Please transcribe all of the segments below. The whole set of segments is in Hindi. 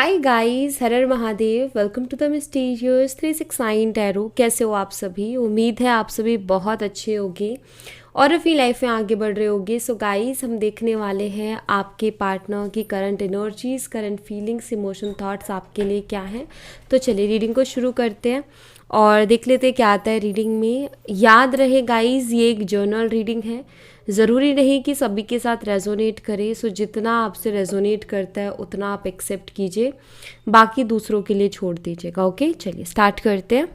हाय गाइस, हर हर Mahadev. Welcome to the mysterious 369 tarot. कैसे हो आप सभी? उम्मीद है आप सभी बहुत अच्छे होंगे और अपनी लाइफ में आगे बढ़ रहे होंगे। सो गाइस, हम देखने वाले हैं आपके पार्टनर की current energies, current feelings, emotion, thoughts आपके लिए क्या हैं। तो चलिए रीडिंग को शुरू करते हैं और देख लेते हैं क्या आता है रीडिंग में। याद रहे गाइस, ये एक जर्नल रीडिंग है, ज़रूरी नहीं कि सभी के साथ रेजोनेट करे। सो जितना आपसे रेजोनेट करता है उतना आप एक्सेप्ट कीजिए, बाकी दूसरों के लिए छोड़ दीजिएगा। ओके, चलिए स्टार्ट करते हैं।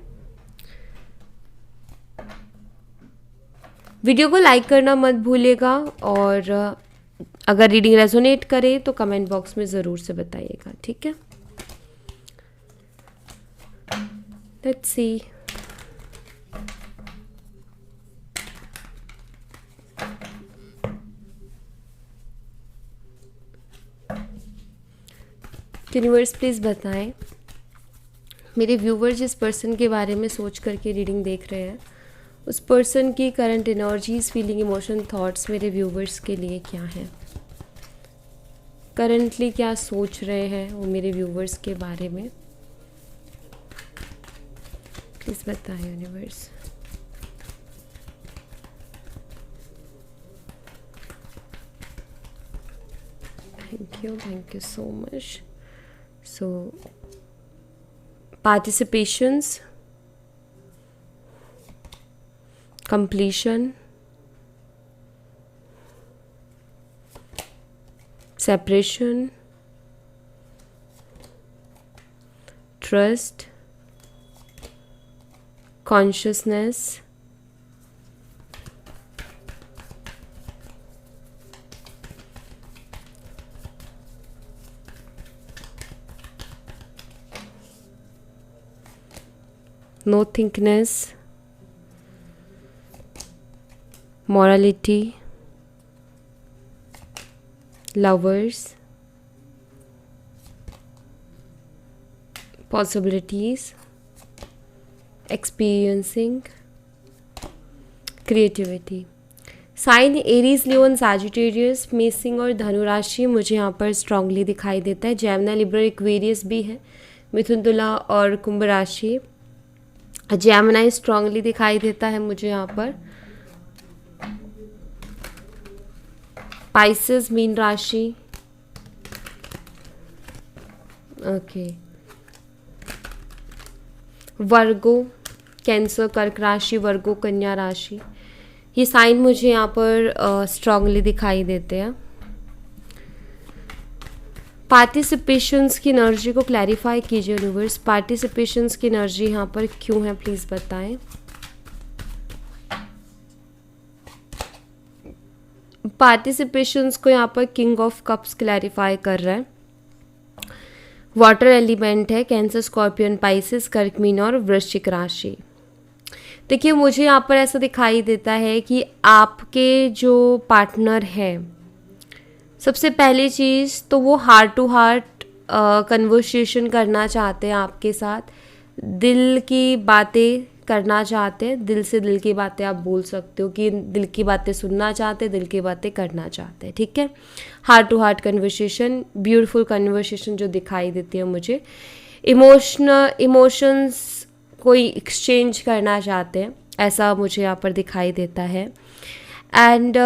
वीडियो को लाइक करना मत भूलिएगा और अगर रीडिंग रेजोनेट करे तो कमेंट बॉक्स में ज़रूर से बताइएगा, ठीक है। Let's see. यूनिवर्स प्लीज़ बताएं, मेरे व्यूवर जिस पर्सन के बारे में सोच करके रीडिंग देख रहे हैं उस पर्सन की current energies, feeling, emotion, thoughts मेरे व्यूवर्स के लिए क्या हैं। करंटली क्या सोच रहे हैं वो मेरे व्यूवर्स के बारे में, प्लीज़ बताएं universe. Thank you so much. So, participations, completion, separation, trust, consciousness, nothingness, morality, lovers, possibilities, experiencing, creativity। Sign Aries, Leo, Sagittarius, मेसिंग और धनु राशि मुझे यहाँ पर स्ट्रांगली दिखाई देता है। जेमिनी, लिब्रा, एक्वेरियस भी है। मिथुन, तुला और कुंभ राशि। जेमिनी स्ट्रांगली दिखाई देता है मुझे यहाँ पर। पाइसेस, मीन राशि। ओके। वर्गो, कैंसर, कर्क राशि, वर्गो, कन्या राशि। ये साइन मुझे यहाँ पर स्ट्रांगली दिखाई देते हैं। पार्टिसिपेशंस की एनर्जी को क्लैरिफाई कीजिए यूनिवर्स। पार्टिसिपेशंस की एनर्जी यहाँ पर क्यों है, प्लीज़ बताएं। पार्टिसिपेशंस को यहाँ पर किंग ऑफ कप्स क्लैरिफाई कर रहा है। वाटर एलिमेंट है, कैंसर, स्कॉर्पियन, पाइसेस, कर्क, मीन और वृश्चिक राशि। देखिए, मुझे यहाँ पर ऐसा दिखाई देता है कि आपके जो पार्टनर है, सबसे पहली चीज़ तो वो हार्ट टू हार्ट कन्वर्सेशन करना चाहते हैं आपके साथ, दिल की बातें करना चाहते हैं। दिल से दिल की बातें आप बोल सकते हो कि दिल की बातें सुनना चाहते हैं, दिल की बातें करना चाहते हैं, ठीक है। Heart to heart conversation, beautiful conversation जो दिखाई देती है मुझे। इमोशंस कोई एक्सचेंज करना चाहते हैं, ऐसा मुझे यहाँ पर दिखाई देता है। एंड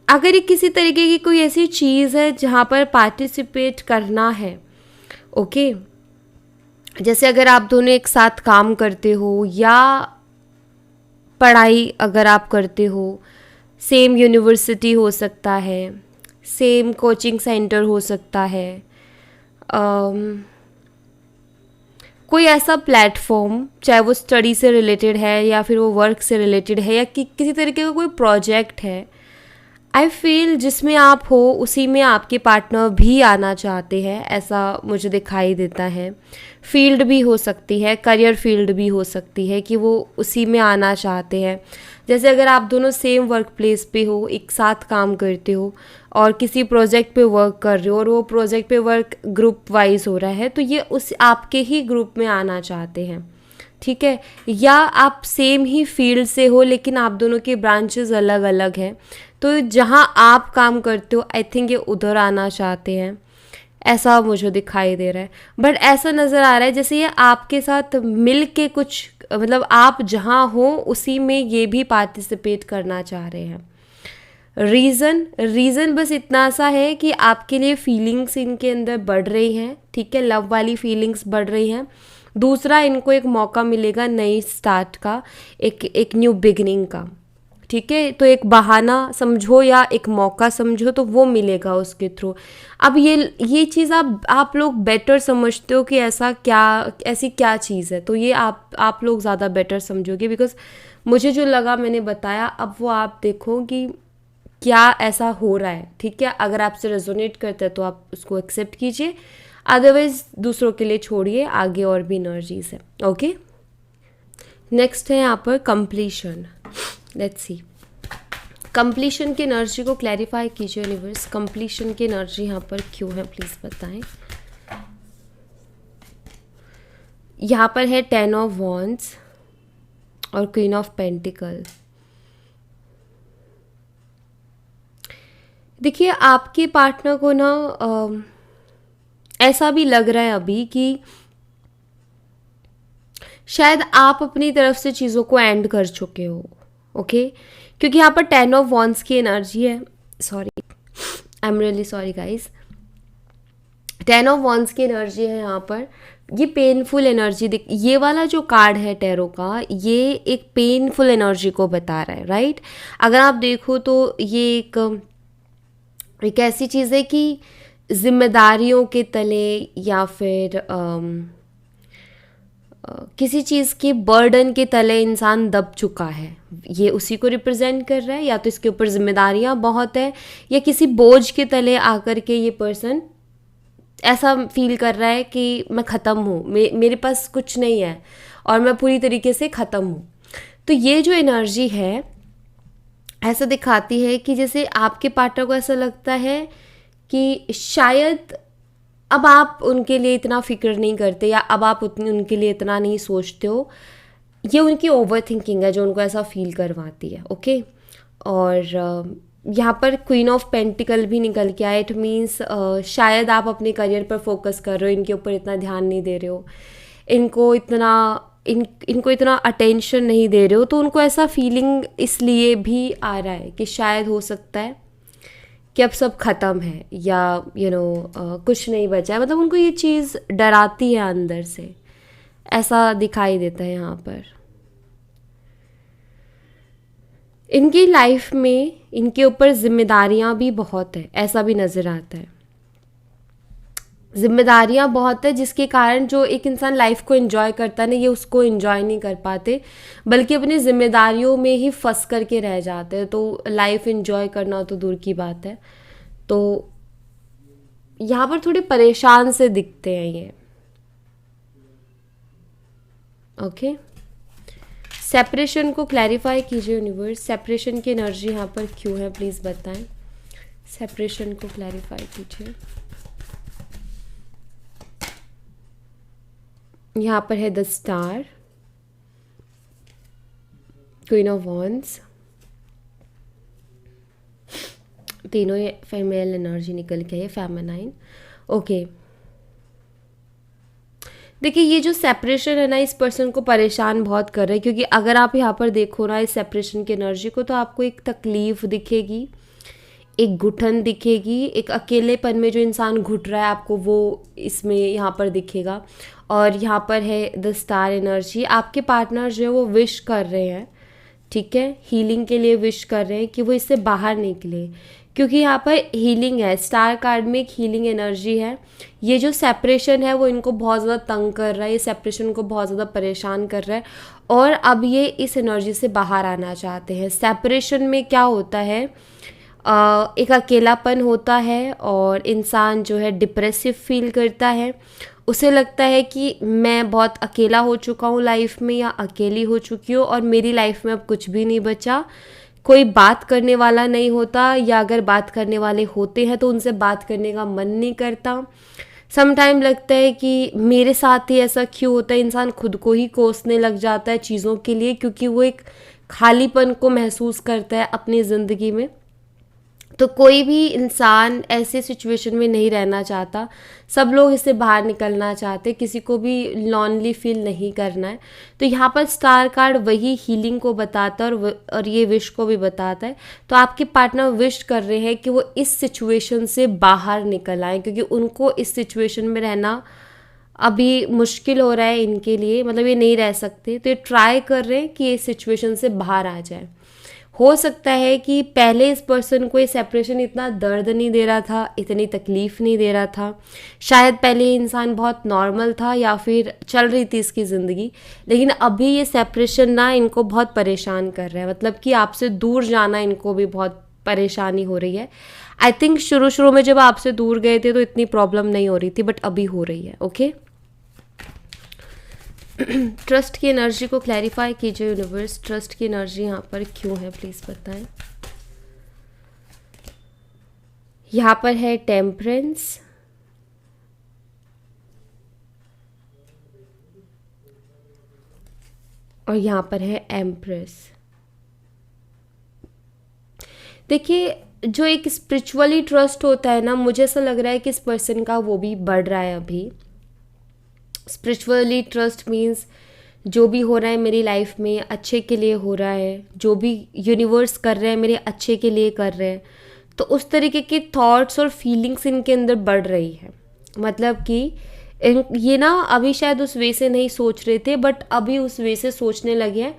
अगर ये किसी तरीके की कोई ऐसी चीज़ है जहाँ पर पार्टिसिपेट करना है, ओके, जैसे अगर आप दोनों एक साथ काम करते हो या पढ़ाई अगर आप करते हो, सेम यूनिवर्सिटी हो सकता है, सेम कोचिंग सेंटर हो सकता है, कोई ऐसा प्लेटफॉर्म, चाहे वो स्टडी से रिलेटेड है या फिर वो वर्क से रिलेटेड है या किसी तरीके का कोई प्रोजेक्ट है, आई फील जिसमें आप हो उसी में आपके पार्टनर भी आना चाहते हैं, ऐसा मुझे दिखाई देता है। फील्ड भी हो सकती है, करियर फील्ड भी हो सकती है कि वो उसी में आना चाहते हैं। जैसे अगर आप दोनों सेम वर्क प्लेस पे हो, एक साथ काम करते हो और किसी प्रोजेक्ट पे वर्क कर रहे हो और वो प्रोजेक्ट पे वर्क ग्रुप वाइज हो रहा है, तो ये उस आपके ही ग्रुप में आना चाहते हैं, ठीक है। या आप सेम ही फील्ड से हो लेकिन आप दोनों के ब्रांचेस अलग अलग हैं, तो जहाँ आप काम करते हो आई थिंक ये उधर आना चाहते हैं, ऐसा मुझे दिखाई दे रहा है। बट ऐसा नज़र आ रहा है जैसे ये आपके साथ मिल के कुछ, मतलब आप जहाँ हो उसी में ये भी पार्टिसिपेट करना चाह रहे हैं। रीज़न बस इतना सा है कि आपके लिए फीलिंग्स इनके अंदर बढ़ रही हैं, ठीक है, लव वाली फीलिंग्स बढ़ रही हैं। दूसरा, इनको एक मौका मिलेगा नई स्टार्ट का, एक न्यू बिगनिंग का, ठीक है। तो एक बहाना समझो या एक मौका समझो, तो वो मिलेगा उसके थ्रू। अब ये चीज़ आप लोग बेटर समझते हो कि ऐसी क्या चीज़ है, तो ये आप लोग ज़्यादा बेटर समझोगे, बिकॉज मुझे जो लगा मैंने बताया। अब वो आप देखो कि क्या ऐसा हो रहा है, ठीक है। अगर आपसे रेजोनेट करता है तो आप उसको एक्सेप्ट कीजिए, अदरवाइज दूसरों के लिए छोड़िए, आगे और भी एनर्जीज है। ओके, नेक्स्ट है यहाँ पर कंप्लीशन। लेट्स सी, कंप्लीशन की एनर्जी को क्लैरिफाई कीजिए यूनिवर्स। कंप्लीशन की एनर्जी यहाँ पर क्यों है, प्लीज़ बताएं। यहाँ पर है 10 ऑफ वॉन्ड्स और क्वीन ऑफ पेंटिकल। देखिए, आपके पार्टनर को ना ऐसा भी लग रहा है अभी कि शायद आप अपनी तरफ से चीज़ों को एंड कर चुके हो। ओके, क्योंकि यहाँ पर 10 ऑफ वॉन्ड्स की एनर्जी है। Sorry, I am really sorry guys. 10 of wands की एनर्जी है यहाँ पर। ये पेनफुल एनर्जी ये वाला जो कार्ड है टैरो का, ये एक पेनफुल एनर्जी को बता रहा है, राइट। अगर आप देखो तो ये एक ऐसी चीज़ है कि जिम्मेदारियों के तले या फिर किसी चीज़ के बर्डन के तले इंसान दब चुका है, ये उसी को रिप्रेजेंट कर रहा है। या तो इसके ऊपर जिम्मेदारियां बहुत है, या किसी बोझ के तले आकर के ये पर्सन ऐसा फील कर रहा है कि मैं ख़त्म हूँ, मेरे पास कुछ नहीं है और मैं पूरी तरीके से ख़त्म हूँ। तो ये जो एनर्जी है ऐसा दिखाती है कि जैसे आपके पार्टनर को ऐसा लगता है कि शायद अब आप उनके लिए इतना फिक्र नहीं करते, या अब आप उनके लिए इतना नहीं सोचते हो। ये उनकी ओवर थिंकिंग है जो उनको ऐसा फील करवाती है। ओके, और यहाँ पर क्वीन ऑफ पेंटिकल भी निकल के आया। इट मीन्स शायद आप अपने करियर पर फोकस कर रहे हो, इनके ऊपर इतना ध्यान नहीं दे रहे हो, इनको इतना अटेंशन नहीं दे रहे हो, तो उनको ऐसा फीलिंग इसलिए भी आ रहा है कि शायद हो सकता है कि अब सब ख़त्म है, या कुछ नहीं बचा है। मतलब उनको ये चीज़ डराती है अंदर से, ऐसा दिखाई देता है यहाँ पर। इनकी लाइफ में इनके ऊपर जिम्मेदारियाँ भी बहुत है, ऐसा भी नज़र आता है। जिम्मेदारियाँ बहुत है जिसके कारण जो एक इंसान लाइफ को एंजॉय करता है ना, ये उसको एंजॉय नहीं कर पाते, बल्कि अपनी जिम्मेदारियों में ही फंस करके रह जाते हैं। तो लाइफ एंजॉय करना तो दूर की बात है। तो यहाँ पर थोड़े परेशान से दिखते हैं ये। ओके, सेपरेशन को क्लैरिफाई कीजिए यूनिवर्स। सेपरेशन की एनर्जी यहाँ पर क्यों है, प्लीज़ बताएं। सेपरेशन को क्लैरिफाई कीजिए। यहाँ पर है the star, queen of wands, तीनों फीमेल एनर्जी निकल के है, फेमिनाइन। ओके, देखिए ये जो सेपरेशन है ना, इस पर्सन को परेशान बहुत कर रहा है, क्योंकि अगर आप यहाँ पर देखो ना इस सेपरेशन की एनर्जी को, तो आपको एक तकलीफ दिखेगी, एक घुटन दिखेगी, एक अकेलेपन में जो इंसान घुट रहा है आपको वो इसमें यहाँ पर दिखेगा। और यहाँ पर है द स्टार एनर्जी। आपके पार्टनर जो है वो विश कर रहे हैं, ठीक है, हीलिंग के लिए विश कर रहे हैं कि वो इससे बाहर निकले, क्योंकि यहाँ पर हीलिंग है। स्टार कार्ड में एक हीलिंग एनर्जी है। ये जो सेपरेशन है वो इनको बहुत ज़्यादा तंग कर रहा है, ये सेपरेशन को बहुत ज़्यादा परेशान कर रहा है, और अब ये इस एनर्जी से बाहर आना चाहते हैं। सेपरेशन में क्या होता है, एक अकेलापन होता है और इंसान जो है डिप्रेसिव फील करता है। उसे लगता है कि मैं बहुत अकेला हो चुका हूँ लाइफ में, या अकेली हो चुकी हूँ, और मेरी लाइफ में अब कुछ भी नहीं बचा, कोई बात करने वाला नहीं होता, या अगर बात करने वाले होते हैं तो उनसे बात करने का मन नहीं करता। समटाइम लगता है कि मेरे साथ ही ऐसा क्यों होता है, इंसान खुद को ही कोसने लग जाता है चीज़ों के लिए, क्योंकि वो एक खालीपन को महसूस करता है अपनी ज़िंदगी में। तो कोई भी इंसान ऐसे सिचुएशन में नहीं रहना चाहता, सब लोग इससे बाहर निकलना चाहते, किसी को भी लॉनली फील नहीं करना है। तो यहाँ पर स्टार कार्ड वही हीलिंग को बताता है और ये विश को भी बताता है। तो आपके पार्टनर विश कर रहे हैं कि वो इस सिचुएशन से बाहर निकल आए, क्योंकि उनको इस सिचुएशन में रहना अभी मुश्किल हो रहा है इनके लिए, मतलब ये नहीं रह सकते। तो ये ट्राई कर रहे हैं कि ये सिचुएशन से बाहर आ जाए। हो सकता है कि पहले इस पर्सन को ये सेपरेशन इतना दर्द नहीं दे रहा था, इतनी तकलीफ़ नहीं दे रहा था, शायद पहले ये इंसान बहुत नॉर्मल था या फिर चल रही थी इसकी ज़िंदगी, लेकिन अभी ये सेपरेशन ना इनको बहुत परेशान कर रहा है, मतलब कि आपसे दूर जाना इनको भी बहुत परेशानी हो रही है। आई थिंक शुरू में जब आपसे दूर गए थे तो इतनी प्रॉब्लम नहीं हो रही थी, बट अभी हो रही है। ओके, ट्रस्ट की एनर्जी को क्लैरिफाई कीजिए यूनिवर्स, ट्रस्ट की एनर्जी यहाँ पर क्यों है प्लीज़ बताएं। यहाँ पर है टेम्परेंस, और यहाँ पर है एम्प्रेस। देखिए, जो एक स्पिरिचुअली ट्रस्ट होता है ना, मुझे ऐसा लग रहा है कि इस पर्सन का वो भी बढ़ रहा है अभी। स्पिरिचुअली ट्रस्ट मीन्स जो भी हो रहा है मेरी लाइफ में अच्छे के लिए हो रहा है, जो भी यूनिवर्स कर रहे हैं मेरे अच्छे के लिए कर रहे हैं। तो उस तरीके की थॉट्स और फीलिंग्स इनके अंदर बढ़ रही है, मतलब कि ये ना अभी शायद उस वे से नहीं सोच रहे थे, बट अभी उस वे से सोचने लगे हैं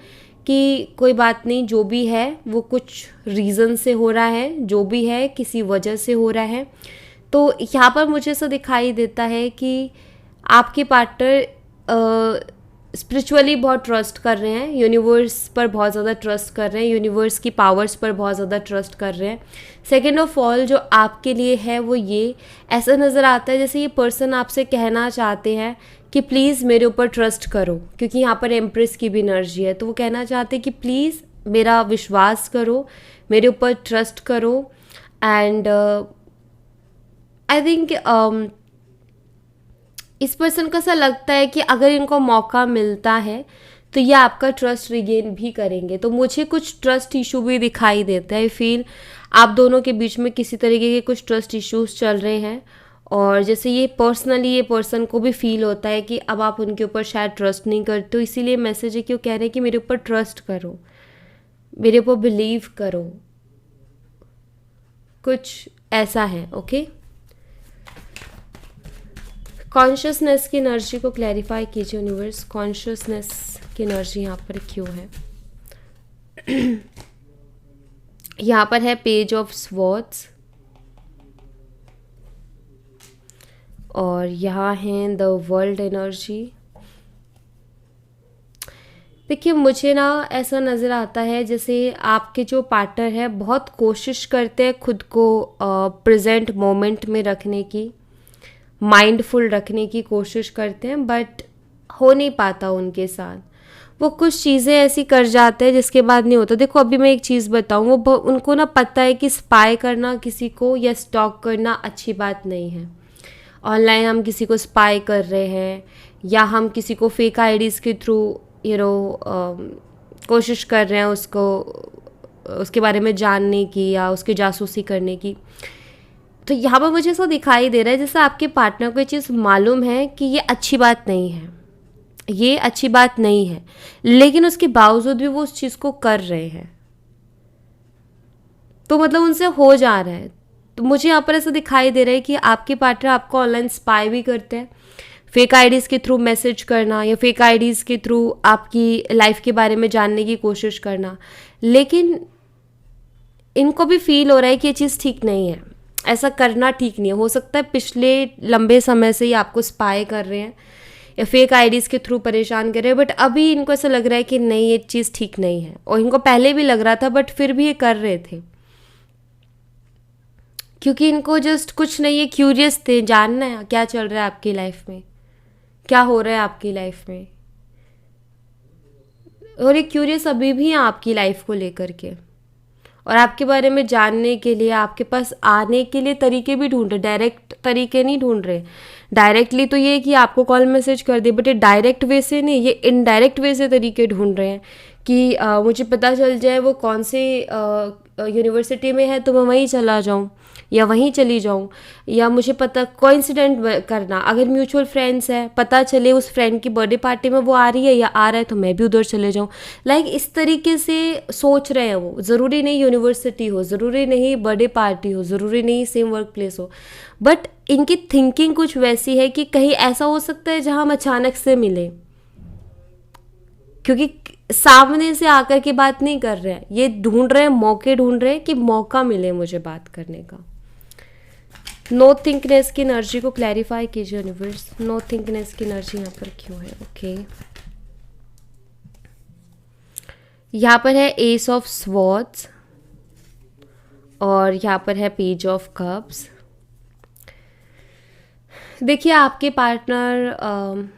कि कोई बात नहीं, जो भी है वो कुछ रीज़न से हो रहा है, जो भी है किसी वजह से हो रहा है। तो यहाँ पर मुझे ऐसा दिखाई देता है कि आपके पार्टनर स्पिरिचुअली बहुत ट्रस्ट कर रहे हैं, यूनिवर्स पर बहुत ज़्यादा ट्रस्ट कर रहे हैं, यूनिवर्स की पावर्स पर बहुत ज़्यादा ट्रस्ट कर रहे हैं। सेकेंड ऑफ ऑल जो आपके लिए है वो ये ऐसा नज़र आता है जैसे ये पर्सन आपसे कहना चाहते हैं कि प्लीज़ मेरे ऊपर ट्रस्ट करो, क्योंकि यहाँ पर एम्प्रेस की भी एनर्जी है। तो वो कहना चाहते हैं कि प्लीज़ मेरा विश्वास करो, मेरे ऊपर ट्रस्ट करो। एंड आई थिंक इस पर्सन को ऐसा लगता है कि अगर इनको मौका मिलता है तो ये आपका ट्रस्ट रिगेन भी करेंगे। तो मुझे कुछ ट्रस्ट इशू भी दिखाई देता है, फील आप दोनों के बीच में किसी तरीके के कुछ ट्रस्ट इश्यूज चल रहे हैं, और जैसे ये पर्सनली ये पर्सन को भी फील होता है कि अब आप उनके ऊपर शायद ट्रस्ट नहीं करते हो, इसीलिए मैसेज है कि वो कह रहे हैं कि मेरे ऊपर ट्रस्ट करो, मेरे ऊपर बिलीव करो, कुछ ऐसा है। ओके, कॉन्शियसनेस की एनर्जी को क्लैरिफाई कीजिए यूनिवर्स, कॉन्शियसनेस की एनर्जी यहाँ पर क्यों है। यहाँ पर है पेज ऑफ स्वॉर्ड्स, और यहाँ है द वर्ल्ड एनर्जी। देखिए, मुझे ना ऐसा नज़र आता है जैसे आपके जो पार्टनर है बहुत कोशिश करते हैं खुद को प्रेजेंट मोमेंट में रखने की, माइंडफुल रखने की कोशिश करते हैं, बट हो नहीं पाता उनके साथ। वो कुछ चीज़ें ऐसी कर जाते हैं जिसके बाद नहीं होता। देखो, अभी मैं एक चीज़ बताऊँ, वो उनको ना पता है कि स्पाई करना किसी को या स्टॉक करना अच्छी बात नहीं है। ऑनलाइन हम किसी को स्पाई कर रहे हैं या हम किसी को फेक आईडीज़ के थ्रू कोशिश कर रहे हैं उसको उसके बारे में जानने की या उसकी जासूसी करने की। तो यहाँ पर मुझे ऐसा दिखाई दे रहा है जैसे आपके पार्टनर को ये चीज़ मालूम है कि ये अच्छी बात नहीं है, ये अच्छी बात नहीं है, लेकिन उसके बावजूद भी वो उस चीज़ को कर रहे हैं। तो मतलब उनसे हो जा रहा है। तो मुझे यहाँ पर ऐसा दिखाई दे रहा है कि आपके पार्टनर आपको ऑनलाइन स्पाई भी करते हैं, फेक आईडीज़ के थ्रू मैसेज करना या फेक आईडीज़ के थ्रू आपकी लाइफ के बारे में जानने की कोशिश करना, लेकिन इनको भी फील हो रहा है कि ये चीज़ ठीक नहीं है, ऐसा करना ठीक नहीं है। हो सकता है पिछले लंबे समय से ही आपको स्पाई कर रहे हैं या फेक आईडीज़ के थ्रू परेशान कर रहे हैं, बट अभी इनको ऐसा लग रहा है कि नहीं, ये चीज़ ठीक नहीं है। और इनको पहले भी लग रहा था, बट फिर भी ये कर रहे थे क्योंकि इनको जस्ट कुछ नहीं, ये क्यूरियस थे, जानना है क्या चल रहा है आपकी लाइफ में, क्या हो रहा है आपकी लाइफ में। और ये क्यूरियस अभी भी हैं आपकी लाइफ को लेकर के, और आपके बारे में जानने के लिए, आपके पास आने के लिए तरीके भी ढूंढ रहे, डायरेक्ट तरीके नहीं ढूंढ रहे। डायरेक्टली तो ये कि आपको कॉल मैसेज कर दे, बट ये डायरेक्ट वे से नहीं, ये इनडायरेक्ट वे से तरीके ढूंढ रहे हैं कि मुझे पता चल जाए वो कौन से यूनिवर्सिटी में है तो मैं वहीं चला जाऊँ या वहीं चली जाऊँ, या मुझे पता कोइंसिडेंट करना, अगर म्यूचुअल फ्रेंड्स है पता चले उस फ्रेंड की बर्थडे पार्टी में वो आ रही है या आ रहा है तो मैं भी उधर चले जाऊँ। लाइक इस तरीके से सोच रहे हैं वो। ज़रूरी नहीं यूनिवर्सिटी हो, ज़रूरी नहीं बर्थडे पार्टी हो, ज़रूरी नहीं सेम वर्क प्लेस हो, बट इनकी थिंकिंग कुछ वैसी है कि कहीं ऐसा हो सकता है जहाँ हम अचानक से मिले, क्योंकि सामने से आकर के बात नहीं कर रहे हैं, ये ढूंढ रहे हैं, मौके ढूंढ रहे हैं कि मौका मिले मुझे बात करने का। नो थिंकनेस की एनर्जी को क्लैरिफाई कीजिए यूनिवर्स। नो थिंकनेस की एनर्जी यहाँ पर क्यों है? ओके, यहाँ पर है एस ऑफ स्वॉर्ड्स और यहाँ पर है पेज ऑफ कप्स। देखिए, आपके पार्टनर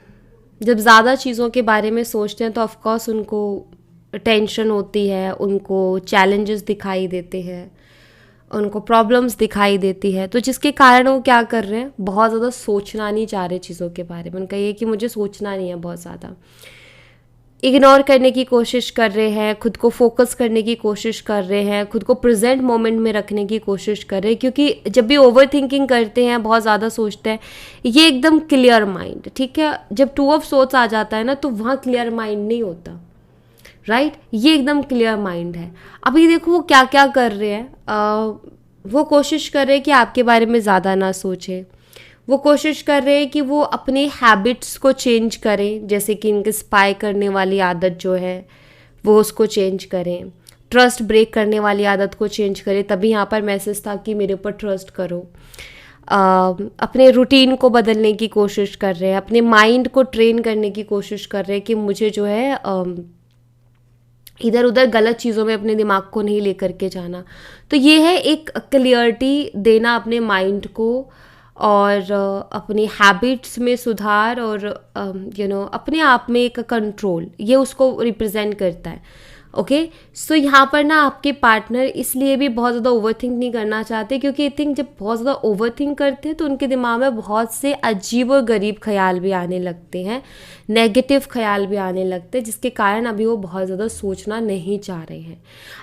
जब ज़्यादा चीज़ों के बारे में सोचते हैं तो ऑफकोर्स उनको टेंशन होती है, उनको चैलेंजेस दिखाई देते हैं, उनको प्रॉब्लम्स दिखाई देती है, तो जिसके कारण वो क्या कर रहे हैं, बहुत ज़्यादा सोचना नहीं चाह रहे चीज़ों के बारे में। उनका ये कि मुझे सोचना नहीं है, बहुत ज़्यादा इग्नोर करने की कोशिश कर रहे हैं, खुद को फोकस करने की कोशिश कर रहे हैं, खुद को प्रेजेंट मोमेंट में रखने की कोशिश कर रहे हैं, क्योंकि जब भी ओवर थिंकिंग करते हैं, बहुत ज़्यादा सोचते हैं, ये एकदम क्लियर माइंड, ठीक है, जब टू ऑफ सोर्स आ जाता है ना तो वहाँ क्लियर माइंड नहीं होता, राइट, ये एकदम क्लियर माइंड है। अभी देखो वो क्या क्या कर रहे हैं, वो कोशिश कर रहे हैं कि आपके बारे में ज़्यादा ना सोचें, वो कोशिश कर रहे हैं कि वो अपने हैबिट्स को चेंज करें, जैसे कि इनके स्पाई करने वाली आदत जो है वो उसको चेंज करें, ट्रस्ट ब्रेक करने वाली आदत को चेंज करें। तभी यहाँ पर मैसेज था कि मेरे ऊपर ट्रस्ट करो। अपने रूटीन को बदलने की कोशिश कर रहे हैं, अपने माइंड को ट्रेन करने की कोशिश कर रहे हैं कि मुझे जो है इधर उधर गलत चीज़ों में अपने दिमाग को नहीं लेकर के जाना। तो ये है एक क्लियरिटी देना अपने माइंड को, और अपनी हैबिट्स में सुधार, और अपने आप में एक कंट्रोल, ये उसको रिप्रेजेंट करता है। ओके, सो यहाँ पर ना आपके पार्टनर इसलिए भी बहुत ज़्यादा ओवरथिंक नहीं करना चाहते, क्योंकि आई थिंक जब बहुत ज़्यादा ओवरथिंक करते हैं तो उनके दिमाग में बहुत से अजीब और गरीब ख्याल भी आने लगते हैं, नेगेटिव ख्याल भी आने लगते हैं, जिसके कारण अभी वो बहुत ज़्यादा सोचना नहीं चाह रहे हैं।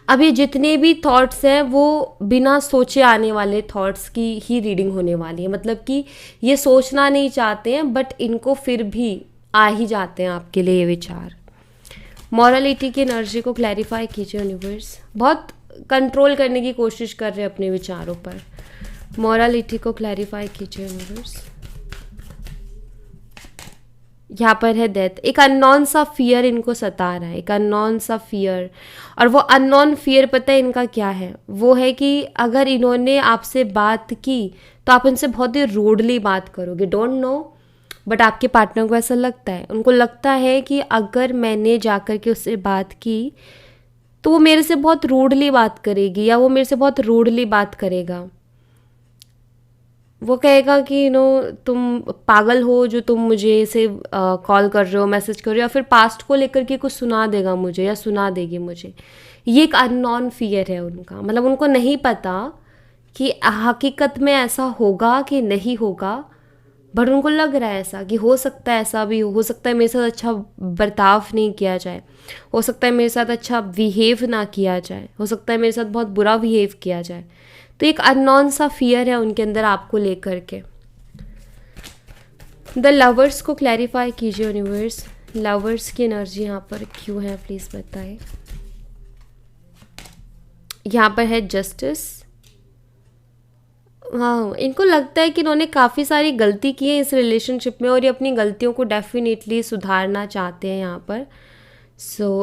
अभी जितने भी थॉट्स हैं वो बिना सोचे आने वाले थॉट्स की ही रीडिंग होने वाली है, मतलब कि ये सोचना नहीं चाहते हैं बट इनको फिर भी आ ही जाते हैं आपके लिए ये विचार। मॉरलिटी की एनर्जी को क्लैरिफाई कीजिए यूनिवर्स। बहुत कंट्रोल करने की कोशिश कर रहे हैं अपने विचारों पर। मॉरलिटी को क्लैरिफाई कीजिए यूनिवर्स। यहाँ पर है डेथ। एक अननोन सा फियर इनको सता रहा है, एक अननोन सा फियर। और वो अननोन फियर पता है इनका क्या है? वो है कि अगर इन्होंने आपसे बात की तो आप उनसे बहुत ही रूडली बात करोगे। डोंट नो, बट आपके पार्टनर को ऐसा लगता है, उनको लगता है कि अगर मैंने जाकर के उससे बात की तो वो मेरे से बहुत रूडली बात करेगी, या वो मेरे से बहुत रूडली बात करेगा। वो कहेगा कि तुम पागल हो जो तुम मुझे ऐसे कॉल कर रहे हो, मैसेज कर रहे हो, या फिर पास्ट को लेकर के कुछ सुना देगा मुझे या सुना देगी मुझे। ये एक अननोन फियर है उनका, मतलब उनको नहीं पता कि हकीकत में ऐसा होगा कि नहीं होगा, बट उनको लग रहा है ऐसा, कि हो सकता है ऐसा भी हो सकता है मेरे साथ अच्छा बर्ताव नहीं किया जाए, हो सकता है मेरे साथ अच्छा बिहेव ना किया जाए, हो सकता है मेरे साथ बहुत बुरा बिहेव किया जाए। तो एक अननोन सा फियर है उनके अंदर आपको लेकर के। द लवर्स को क्लैरिफाई कीजिए यूनिवर्स। लवर्स की एनर्जी यहाँ पर क्यों है प्लीज़ बताएं। यहाँ पर है जस्टिस। हाँ, इनको लगता है कि इन्होंने काफ़ी सारी गलती की है इस रिलेशनशिप में, और ये अपनी गलतियों को डेफिनेटली सुधारना चाहते हैं यहाँ पर।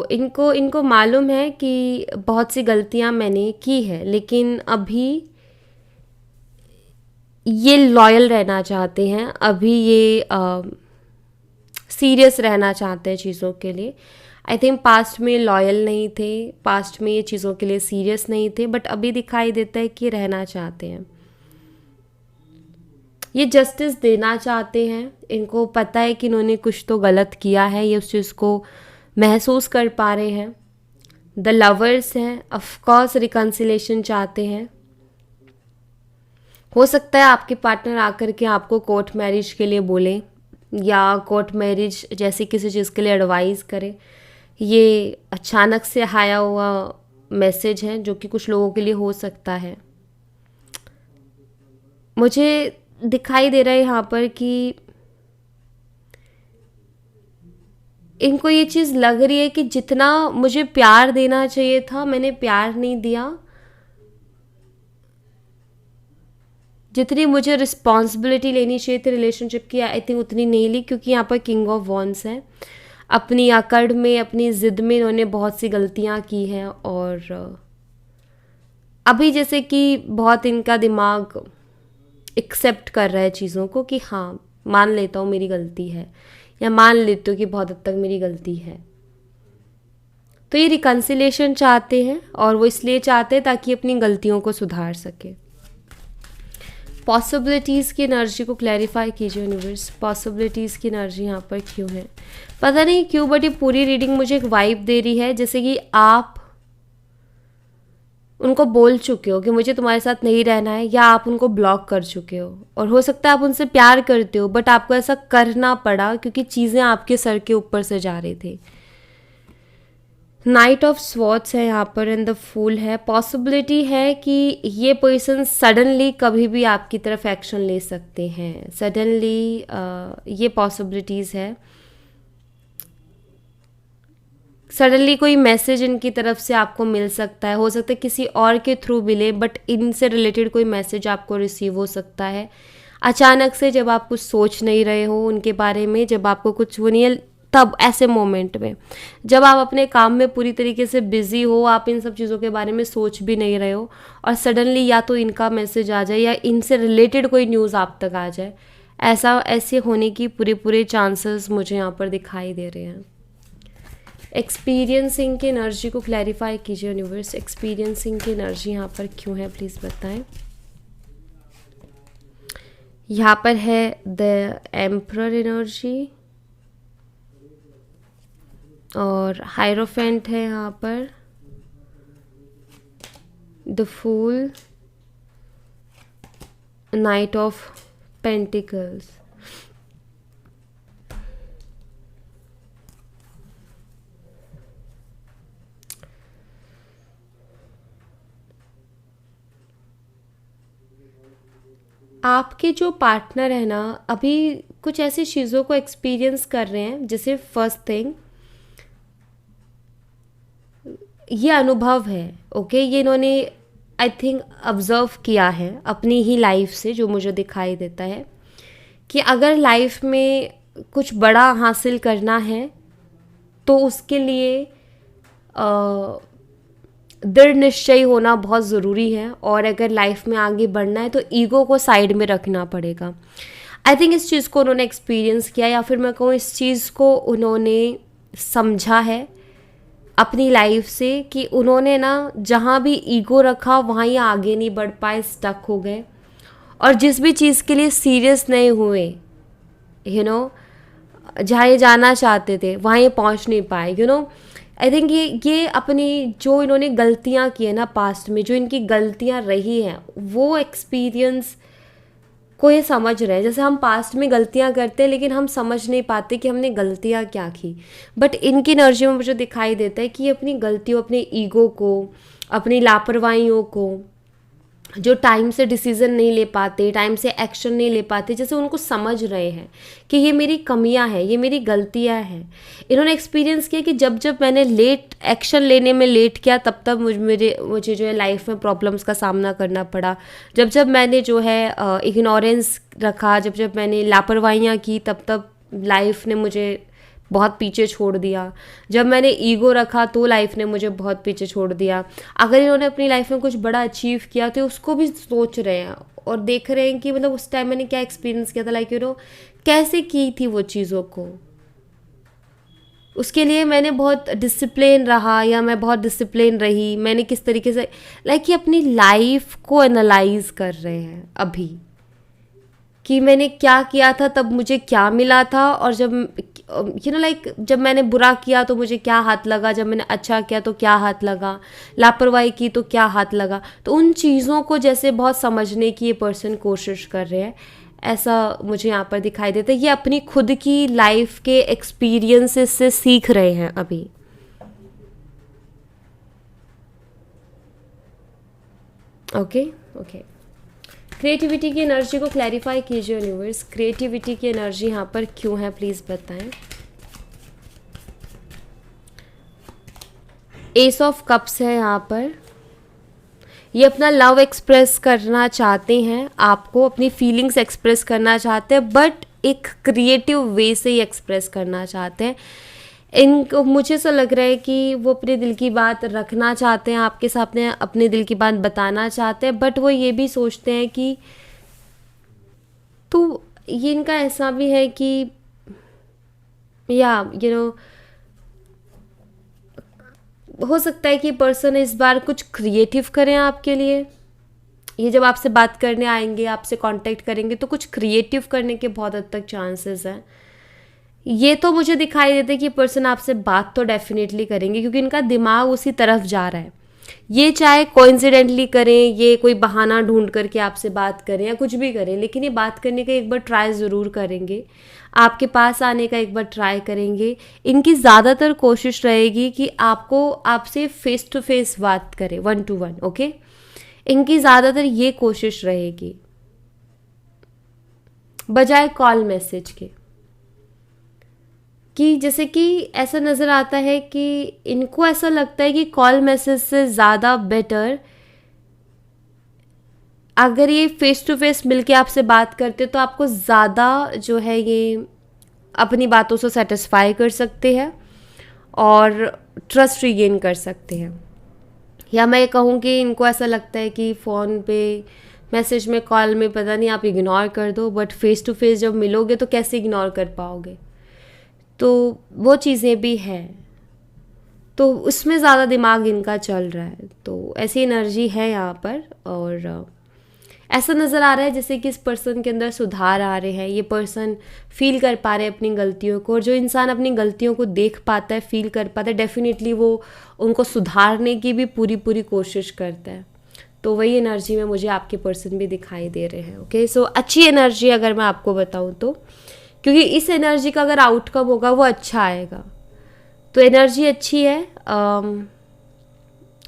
इनको मालूम है कि बहुत सी गलतियाँ मैंने की है, लेकिन अभी ये लॉयल रहना चाहते हैं, अभी ये सीरियस रहना चाहते हैं चीज़ों के लिए। आई थिंक पास्ट में लॉयल नहीं थे, पास्ट में ये चीज़ों के लिए सीरियस नहीं थे, बट अभी दिखाई देता है कि रहना चाहते हैं, ये जस्टिस देना चाहते हैं। इनको पता है कि इन्होंने कुछ तो गलत किया है, ये उस चीज़ को महसूस कर पा रहे हैं। द लवर्स हैं, ऑफकोर्स रिकन्सिलेशन चाहते हैं। हो सकता है आपके पार्टनर आकर के आपको कोर्ट मैरिज के लिए बोले, या कोर्ट मैरिज जैसी किसी चीज़ के लिए एडवाइस करें, ये अचानक से आया हुआ मैसेज है जो कि कुछ लोगों के लिए हो सकता है। मुझे दिखाई दे रहा है यहाँ पर कि इनको ये चीज़ लग रही है कि जितना मुझे प्यार देना चाहिए था मैंने प्यार नहीं दिया, जितनी मुझे रिस्पॉन्सिबिलिटी लेनी चाहिए थी रिलेशनशिप की आई थिंक उतनी नहीं ली, क्योंकि यहाँ पर किंग ऑफ वॉन्ड्स है। अपनी अकड़ में, अपनी ज़िद में इन्होंने बहुत सी गलतियाँ की हैं, और अभी जैसे कि बहुत इनका दिमाग एक्सेप्ट कर रहा है चीज़ों को कि हाँ मान लेता हूँ मेरी गलती है, या मान लेती हूँ कि बहुत हद तक मेरी गलती है। तो ये रिकन्सिलेशन चाहते हैं, और वो इसलिए चाहते हैं ताकि अपनी गलतियों को सुधार सके। पॉसिबिलिटीज़ की एनर्जी को क्लैरिफाई कीजिए यूनिवर्स। पॉसिबिलिटीज़ की एनर्जी यहाँ पर क्यों है, पता नहीं क्यों, बट ये पूरी रीडिंग मुझे एक वाइब दे रही है जैसे कि आप उनको बोल चुके हो कि मुझे तुम्हारे साथ नहीं रहना है, या आप उनको ब्लॉक कर चुके हो, और हो सकता है आप उनसे प्यार करते हो बट आपको ऐसा करना पड़ा क्योंकि चीज़ें आपके सर के ऊपर से जा रही थी। नाइट ऑफ स्वॉर्ड्स है यहाँ पर, एंड द फूल है। पॉसिबिलिटी है कि ये पर्सन सडनली कभी भी आपकी तरफ एक्शन ले सकते हैं, सडनली ये पॉसिबिलिटीज़ है। सडनली कोई मैसेज इनकी तरफ से आपको मिल सकता है, हो सकता है किसी और के थ्रू मिले, बट इनसे रिलेटेड कोई मैसेज आपको रिसीव हो सकता है अचानक से, जब आप कुछ सोच नहीं रहे हो उनके बारे में, जब आपको कुछ वो नहीं है, तब ऐसे मोमेंट में जब आप अपने काम में पूरी तरीके से बिजी हो, आप इन सब चीज़ों के बारे में सोच भी नहीं रहे हो, और सडनली या तो इनका मैसेज आ जाए या इनसे रिलेटेड कोई न्यूज़ आप तक आ जाए, ऐसे होने की पूरे चांसेस मुझे यहाँ पर दिखाई दे रहे हैं। एक्सपीरियंसिंग की एनर्जी को क्लैरिफाई कीजिए यूनिवर्स। एक्सपीरियंसिंग की एनर्जी यहाँ पर क्यों है प्लीज़ बताएं। यहाँ पर है द एम्परर एनर्जी, और हायरोफेंट है यहाँ पर, the fool, knight of pentacles. आपके जो पार्टनर है ना, अभी कुछ ऐसी चीज़ों को एक्सपीरियंस कर रहे हैं, जैसे फर्स्ट थिंग ये अनुभव है, ओके, ये इन्होंने आई थिंक ऑब्ज़र्व किया है अपनी ही लाइफ से, जो मुझे दिखाई देता है कि अगर लाइफ में कुछ बड़ा हासिल करना है तो उसके लिए दृढ़ निश्चय होना बहुत ज़रूरी है, और अगर लाइफ में आगे बढ़ना है तो ईगो को साइड में रखना पड़ेगा। आई थिंक इस चीज़ को उन्होंने एक्सपीरियंस किया, या फिर मैं कहूँ इस चीज़ को उन्होंने समझा है अपनी लाइफ से, कि उन्होंने ना जहाँ भी ईगो रखा वहाँ ये आगे नहीं बढ़ पाए, स्टक हो गए, और जिस भी चीज़ के लिए सीरियस नहीं हुए, जहाँ ये जाना चाहते थे वहाँ ये पहुँच नहीं पाए। आई थिंक ये अपनी जो इन्होंने गलतियाँ की है ना पास्ट में, जो इनकी गलतियाँ रही हैं, वो एक्सपीरियंस को ये समझ रहे हैं। जैसे हम पास्ट में गलतियाँ करते हैं लेकिन हम समझ नहीं पाते कि हमने गलतियाँ क्या की, बट इनकी एनर्जी में मुझे दिखाई देता है कि ये अपनी गलतियों, अपने ईगो को, अपनी लापरवाहियों को, जो टाइम से डिसीज़न नहीं ले पाते, टाइम से एक्शन नहीं ले पाते, जैसे उनको समझ रहे हैं कि ये मेरी कमियां हैं, ये मेरी गलतियां हैं। इन्होंने एक्सपीरियंस किया कि जब जब मैंने लेट एक्शन लेने में लेट किया, तब तब मुझे जो है लाइफ में प्रॉब्लम्स का सामना करना पड़ा। जब जब मैंने जो है इग्नोरेंस रखा, जब जब मैंने लापरवाहियाँ की, तब तब लाइफ ने मुझे बहुत पीछे छोड़ दिया। जब मैंने ईगो रखा तो लाइफ ने मुझे बहुत पीछे छोड़ दिया। अगर इन्होंने अपनी लाइफ में कुछ बड़ा अचीव किया तो उसको भी सोच रहे हैं और देख रहे हैं कि मतलब उस टाइम मैंने क्या एक्सपीरियंस किया था, लाइक कैसे की थी वो चीज़ों को, उसके लिए मैंने बहुत डिसिप्लिन रहा या मैं बहुत डिसिप्लिन रही, मैंने किस तरीके से लाइक ये अपनी लाइफ को एनालाइज कर रहे हैं अभी कि मैंने क्या किया था, तब मुझे क्या मिला था, और जब जब मैंने बुरा किया तो मुझे क्या हाथ लगा, जब मैंने अच्छा किया तो क्या हाथ लगा, लापरवाही की तो क्या हाथ लगा। तो उन चीज़ों को जैसे बहुत समझने की ये पर्सन कोशिश कर रहे हैं, ऐसा मुझे यहाँ पर दिखाई देता है। ये अपनी खुद की लाइफ के एक्सपीरियंसेस से सीख रहे हैं अभी। Okay okay. क्रिएटिविटी की एनर्जी को क्लैरिफाई कीजिए यूनिवर्स, क्रिएटिविटी की एनर्जी यहाँ पर क्यों है प्लीज़ बताएं। एस ऑफ कप्स है यहाँ पर, ये अपना लव एक्सप्रेस करना चाहते हैं, आपको अपनी फीलिंग्स एक्सप्रेस करना चाहते हैं, बट एक क्रिएटिव वे से ही एक्सप्रेस करना चाहते हैं। इनको मुझे ऐसा लग रहा है कि वो अपने दिल की बात रखना चाहते हैं आपके सामने, अपने दिल की बात बताना चाहते हैं, बट वो ये भी सोचते हैं कि, तो ये इनका ऐसा भी है कि या हो सकता है कि पर्सन इस बार कुछ क्रिएटिव करें आपके लिए। ये जब आपसे बात करने आएंगे, आपसे कांटेक्ट करेंगे, तो कुछ क्रिएटिव करने के बहुत हद तक चांसेस हैं। ये तो मुझे दिखाई देता है कि पर्सन आपसे बात तो डेफिनेटली करेंगे, क्योंकि इनका दिमाग उसी तरफ जा रहा है। ये चाहे कोइंसिडेंटली करें, ये कोई बहाना ढूंढ करके आपसे बात करें या कुछ भी करें, लेकिन ये बात करने का एक बार ट्राई ज़रूर करेंगे, आपके पास आने का एक बार ट्राई करेंगे। इनकी ज़्यादातर कोशिश रहेगी कि आपसे फेस टू फेस बात करें, 1 to 1। ओके, इनकी ज़्यादातर ये कोशिश रहेगी बजाय कॉल मैसेज के। कि जैसे कि ऐसा नज़र आता है कि इनको ऐसा लगता है कि कॉल मैसेज से ज़्यादा बेटर अगर ये फ़ेस टू फेस मिलके आपसे बात करते तो आपको ज़्यादा जो है ये अपनी बातों से सेटिस्फाई कर सकते हैं और ट्रस्ट रीगेन कर सकते हैं। या मैं कहूँ कि इनको ऐसा लगता है कि फ़ोन पे, मैसेज में, कॉल में पता नहीं आप इग्नोर कर दो, बट फेस टू फेस जब मिलोगे तो कैसे इग्नोर कर पाओगे। तो वो चीज़ें भी हैं, तो उसमें ज़्यादा दिमाग इनका चल रहा है। तो ऐसी एनर्जी है यहाँ पर, और ऐसा नज़र आ रहा है जैसे कि इस पर्सन के अंदर सुधार आ रहे हैं। ये पर्सन फील कर पा रहे हैं अपनी गलतियों को, और जो इंसान अपनी गलतियों को देख पाता है, फील कर पाता है, डेफिनेटली वो उनको सुधारने की भी पूरी कोशिश करता है। तो वही एनर्जी में मुझे आपके पर्सन भी दिखाई दे रहे हैं। ओके, सो अच्छी एनर्जी अगर मैं आपको बताऊँ तो, क्योंकि इस एनर्जी का अगर आउटकम होगा वो अच्छा आएगा। तो एनर्जी अच्छी है,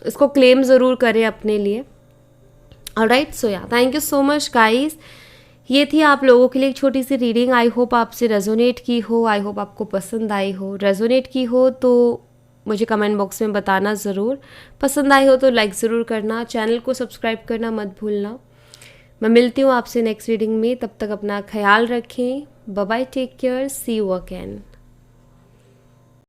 इसको क्लेम ज़रूर करें अपने लिए। ऑलराइट, सो या thank you so much guys. ये थी आप लोगों के लिए एक छोटी सी रीडिंग। आई होप आपसे रेजोनेट की हो, आई होप आपको पसंद आई हो। रेजोनेट की हो तो मुझे कमेंट बॉक्स में बताना ज़रूर, पसंद आई हो तो लाइक ज़रूर करना, चैनल को सब्सक्राइब करना मत भूलना। मैं मिलती हूँ आपसे नेक्स्ट रीडिंग में, तब तक अपना ख्याल रखें। Bye bye, take care, see you again.